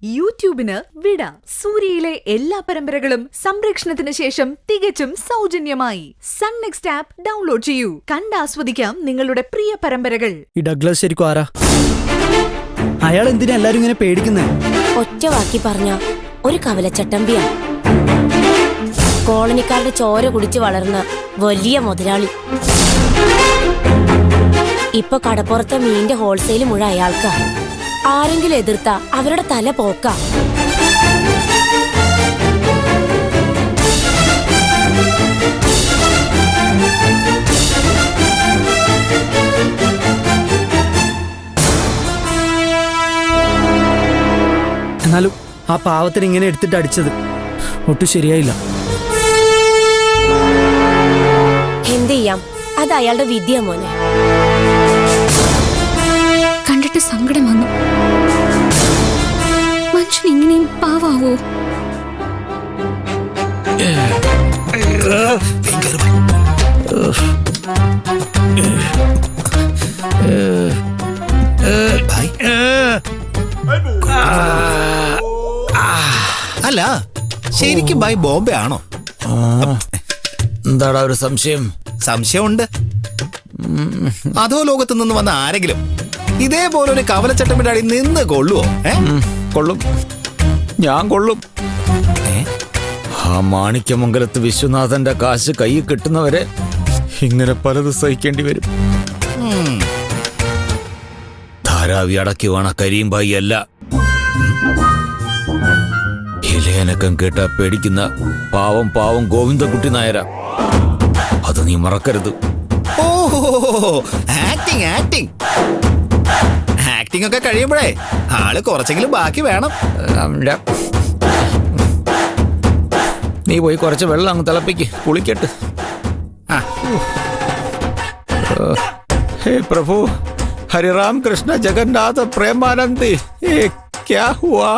യൂട്യൂബിന് വിട. സൂര്യയിലെ എല്ലാ പരമ്പരകളും സംരക്ഷണത്തിന് ശേഷം തികച്ചും സൗജന്യമായി സൺ നെക്സ്റ്റ് ആപ്പ് ഡൗൺലോഡ് ചെയ്യൂ. കണ്ടാസ്വദിക്കാം നിങ്ങളുടെ പ്രിയ പരമ്പരകൾ. ഈ ഡഗ്ലസ് ശരിക്കും ആരാ? അയാൾ എന്തിനാ എല്ലാരും ഇങ്ങനെ പേടിക്കുന്നേ? ഒറ്റ വാക്കി പറഞ്ഞ ഒരു കവലച്ചട്ടമ്പിയാ. കോളനിക്കാരുടെ ചോര കുടിച്ച് വളർന്ന വലിയ മുതലാളി. ഇപ്പൊ കടപ്പുറത്തെ മീനിന്റെ ഹോൾസെയിൽ മുഴുവൻ അയാൾക്കാ. ആരെങ്കിലും എതിർത്ത അവരുടെ തല പോക്ക. എന്നാലും ആ പാവത്തിന് ഇങ്ങനെ എടുത്തിട്ട് അടിച്ചത് ഒട്ടും ശരിയായില്ല. എന്ത് ചെയ്യാം, അത് അയാളുടെ വിദ്യ മോനെ. കണ്ടിട്ട് സങ്കടം വന്നു. മനുഷ്യൻ ഇങ്ങനെയും പാവാവോ? അല്ല, ശരിക്കും ഭായ് ബോംബെ ആണോ? എന്താടാ ഒരു സംശയം? സംശയമുണ്ട്. അതോ ലോകത്ത് നിന്ന് വന്ന ആരെങ്കിലും ഇതേപോലെ ഒരു കവലച്ചട്ടമ്പിന്റെ അടി നിന്ന് കൊള്ളുവോ? കൊള്ളും, ഞാൻ കൊള്ളും. ആ മാണിക്യമംഗലത്ത് വിശ്വനാഥന്റെ കാശ് കൈ കിട്ടുന്നവരെ ഇങ്ങനെ പലത് സഹിക്കേണ്ടി വരും. ധാരാവി അടക്കി വേണ കരീംബായി അല്ല. ഇലയനക്കം കേട്ടാ പേടിക്കുന്ന പാവം പാവം ഗോവിന്ദകുട്ടി നായരാ. അത് നീ മറക്കരുത്. ഓ, ആക്ടിങ് ആക്ടിങ് ആക്ടിങ് ഒക്കെ കഴിയുമ്പോഴേ ആള് കുറച്ചെങ്കിലും ബാക്കി വേണം. നീ പോയി കുറച്ച് വെള്ളം അങ്ങ് തിളപ്പിക്ക്, കുളിക്കട്ട്. ഹേ പ്രഭു, ഹരിറാം കൃഷ്ണ ജഗന്നാഥ പ്രേമാനന്ദി, ക്യാ ഹുവാ?